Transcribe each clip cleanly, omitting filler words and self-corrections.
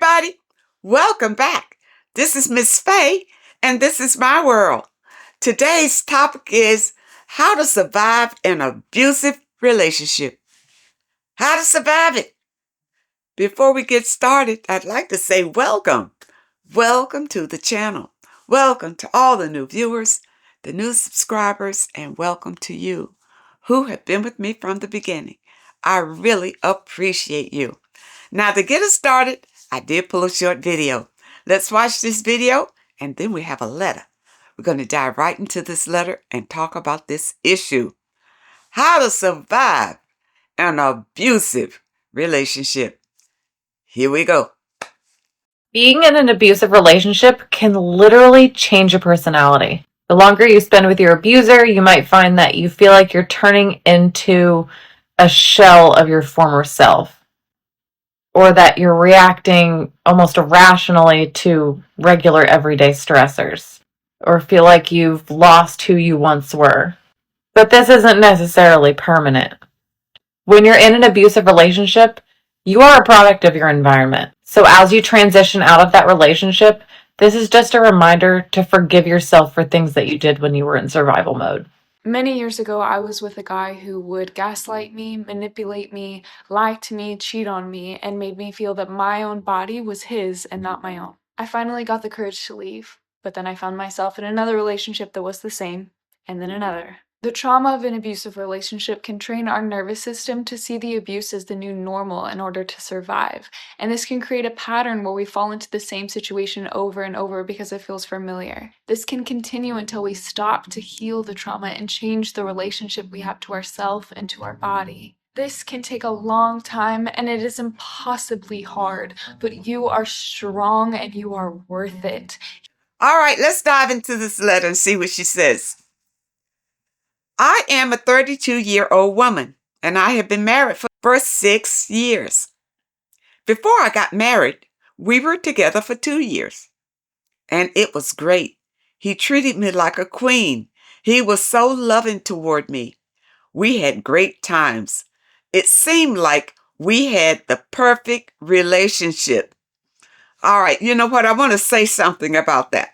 everybody. Welcome back. This is Miss Faye, and this is my world. Today's topic is how to survive an abusive relationship. How to survive it. Before we get started, I'd like to say welcome. Welcome to the channel. Welcome to all the new viewers, the new subscribers, and welcome to you who have been with me from the beginning. I really appreciate you. Now, to get us started, I did pull a short video. Let's watch this video, and then we have a letter. We're going to dive right into this letter and talk about this issue. How to survive an abusive relationship. Here we go. Being in an abusive relationship can literally change your personality. The longer you spend with your abuser, you might find that you feel like you're turning into a shell of your former self, or that you're reacting almost irrationally to regular everyday stressors, or feel like you've lost who you once were. But this isn't necessarily permanent. When you're in an abusive relationship, you are a product of your environment. So as you transition out of that relationship, this is just a reminder to forgive yourself for things that you did when you were in survival mode. Many years ago, I was with a guy who would gaslight me, manipulate me, lie to me, cheat on me, and made me feel that my own body was his and not my own. I finally got the courage to leave, but then I found myself in another relationship that was the same, and then another. The trauma of an abusive relationship can train our nervous system to see the abuse as the new normal in order to survive. And this can create a pattern where we fall into the same situation over and over because it feels familiar. This can continue until we stop to heal the trauma and change the relationship we have to ourselves and to our body. This can take a long time and it is impossibly hard, but you are strong and you are worth it. All right, let's dive into this letter and see what she says. I am a 32-year-old woman, and I have been married for 6 years. Before I got married, we were together for 2 years, and it was great. He treated me like a queen. He was so loving toward me. We had great times. It seemed like we had the perfect relationship. All right, you know what? I want to say something about that,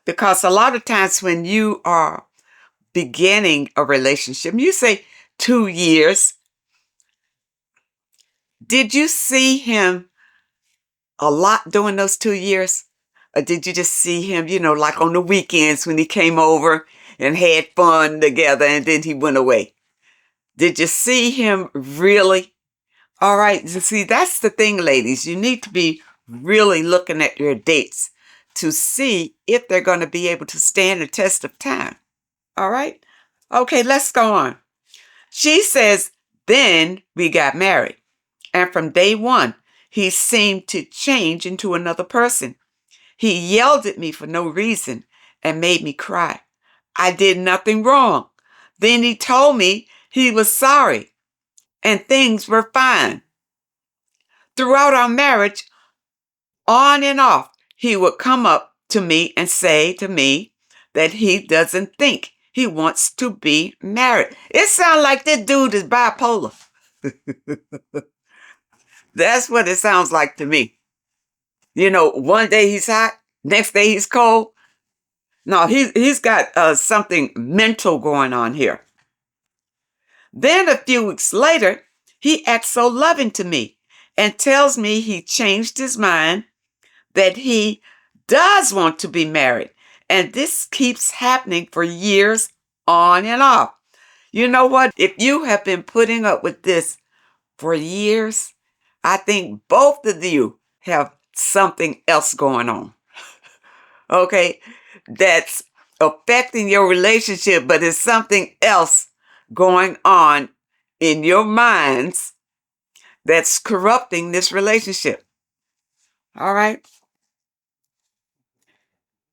because a lot of times when you are beginning a relationship, you say 2 years. Did you see him a lot during those 2 years? Or did you just see him, like on the weekends when he came over and had fun together and then he went away? Did you see him really? All right. You see, that's the thing, ladies. You need to be really looking at your dates to see if they're going to be able to stand the test of time. All right. Okay, let's go on. She says, then we got married. And from day one, he seemed to change into another person. He yelled at me for no reason and made me cry. I did nothing wrong. Then he told me he was sorry and things were fine. Throughout our marriage, on and off, he would come up to me and say to me that he doesn't think he wants to be married. It sounds like this dude is bipolar. That's what it sounds like to me. One day he's hot, next day he's cold. No, he's got something mental going on here. Then a few weeks later, he acts so loving to me and tells me he changed his mind, that he does want to be married. And this keeps happening for years on and off. You know what? If you have been putting up with this for years, I think both of you have something else going on. Okay? That's affecting your relationship, but there's something else going on in your minds that's corrupting this relationship. All right?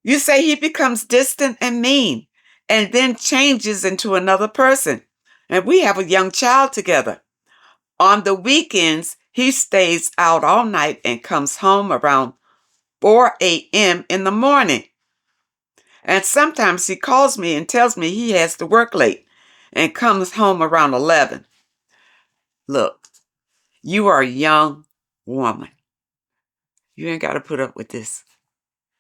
You say he becomes distant and mean and then changes into another person. And we have a young child together. On the weekends, he stays out all night and comes home around 4 a.m. in the morning. And sometimes he calls me and tells me he has to work late and comes home around 11. Look, you are a young woman. You ain't got to put up with this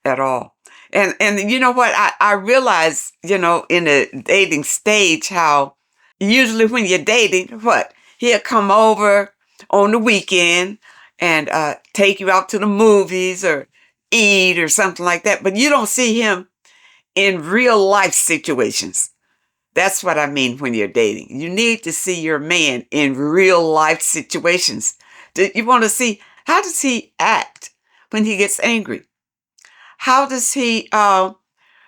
at all. And you know what? I realize, in the dating stage, how usually when you're dating, what? He'll come over on the weekend and take you out to the movies or eat or something like that. But you don't see him in real life situations. That's what I mean when you're dating. You need to see your man in real life situations. You want to see, how does he act when he gets angry? How does he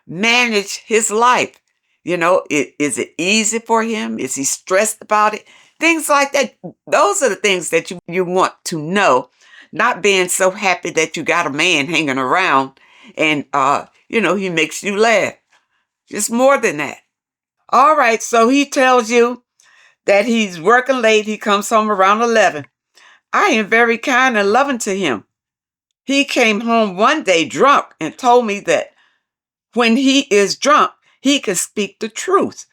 manage his life? Is it easy for him? Is he stressed about it? Things like that. Those are the things that you want to know, not being so happy that you got a man hanging around and, he makes you laugh. It's more than that. All right, so he tells you that he's working late. He comes home around 11. I am very kind and loving to him. He came home one day drunk and told me that when he is drunk, he can speak the truth,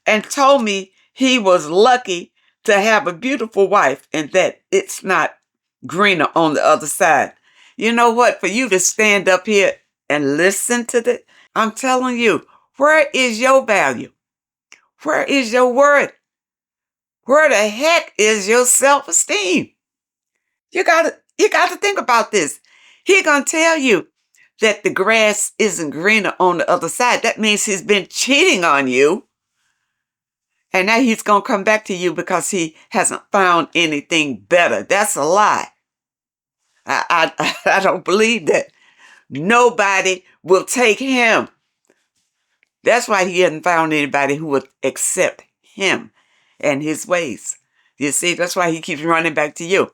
and told me he was lucky to have a beautiful wife and that it's not greener on the other side. You know what? For you to stand up here and listen to that, I'm telling you, where is your value? Where is your worth? Where the heck is your self-esteem? You gotta think about this. He gonna tell you that the grass isn't greener on the other side. That means he's been cheating on you. And now he's gonna come back to you because he hasn't found anything better. That's a lie. I don't believe that. Nobody will take him. That's why he hasn't found anybody who would accept him and his ways. You see, that's why he keeps running back to you.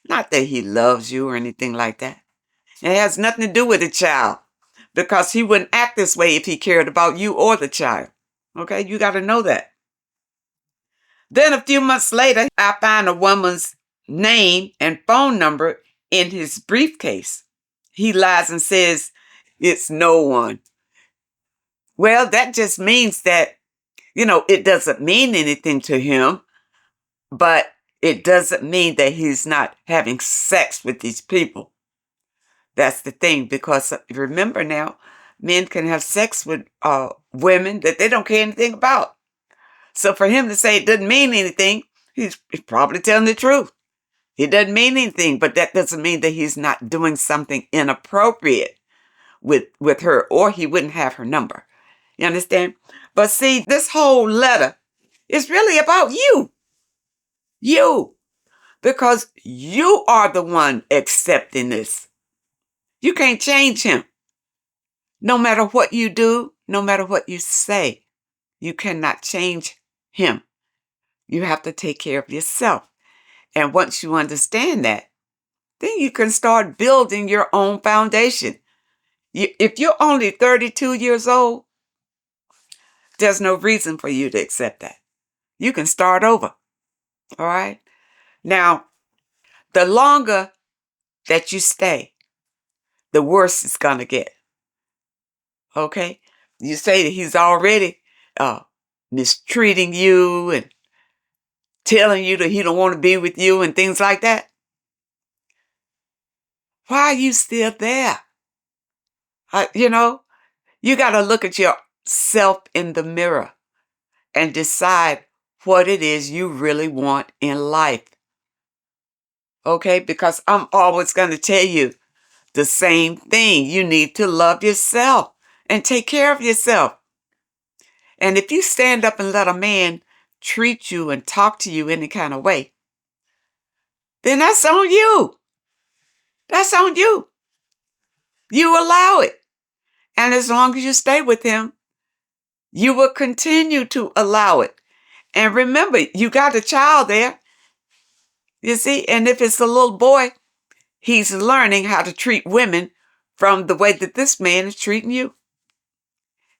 Not that he loves you or anything like that. It has nothing to do with the child, because he wouldn't act this way if he cared about you or the child. Okay, you got to know that. Then a few months later, I find a woman's name and phone number in his briefcase. He lies and says it's no one. Well, that just means that, it doesn't mean anything to him, but it doesn't mean that he's not having sex with these people. That's the thing, because remember now, men can have sex with women that they don't care anything about. So for him to say it doesn't mean anything, he's probably telling the truth. It doesn't mean anything, but that doesn't mean that he's not doing something inappropriate with her, or he wouldn't have her number. You understand? But see, this whole letter is really about you. You. Because you are the one accepting this. You can't change him. No matter what you do, no matter what you say, you cannot change him. You have to take care of yourself. And once you understand that, then you can start building your own foundation. If you're only 32 years old, there's no reason for you to accept that. You can start over. All right? Now, the longer that you stay, the worse it's going to get. Okay? You say that he's already mistreating you and telling you that he don't want to be with you and things like that. Why are you still there? You got to look at yourself in the mirror and decide what it is you really want in life. Okay? Because I'm always going to tell you the same thing. You need to love yourself and take care of yourself. And if you stand up and let a man treat you and talk to you any kind of way, then that's on you. That's on you. You allow it. And as long as you stay with him, you will continue to allow it. And remember, you got a child there. You see, and if it's a little boy, he's learning how to treat women from the way that this man is treating you.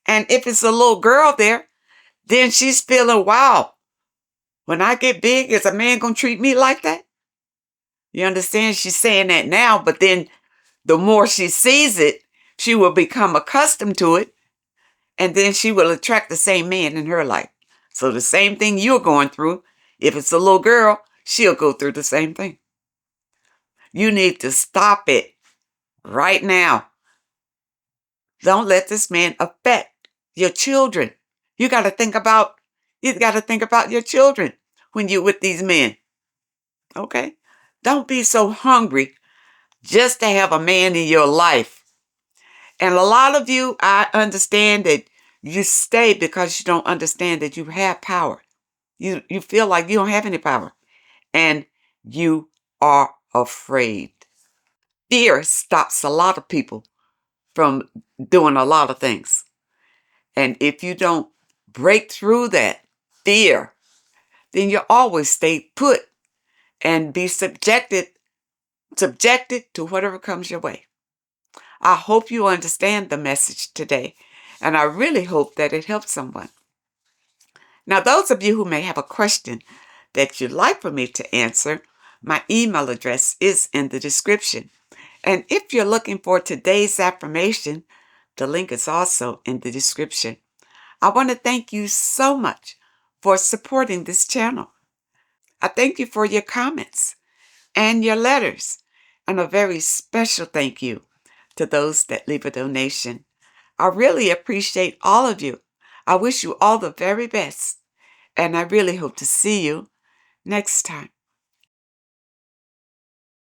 And if it's a little girl there, then she's feeling, wow, when I get big, is a man going to treat me like that? You understand? She's saying that now, but then the more she sees it, she will become accustomed to it, and then she will attract the same man in her life. So the same thing you're going through, if it's a little girl, she'll go through the same thing. You need to stop it. right now. Don't let this man affect your children. You got to think about your children when you're with these men. Okay? Don't be so hungry just to have a man in your life. And a lot of you, I understand that you stay because you don't understand that you have power. You feel like you don't have any power. And you are afraid. Fear stops a lot of people from doing a lot of things. And if you don't break through that fear, then you always stay put and be subjected to whatever comes your way. I hope you understand the message today, and I really hope that it helps someone. Now, those of you who may have a question that you'd like for me to answer, my email address is in the description. And if you're looking for today's affirmation, the link is also in the description. I want to thank you so much for supporting this channel. I thank you for your comments and your letters, and a very special thank you to those that leave a donation. I really appreciate all of you. I wish you all the very best, and I really hope to see you next time.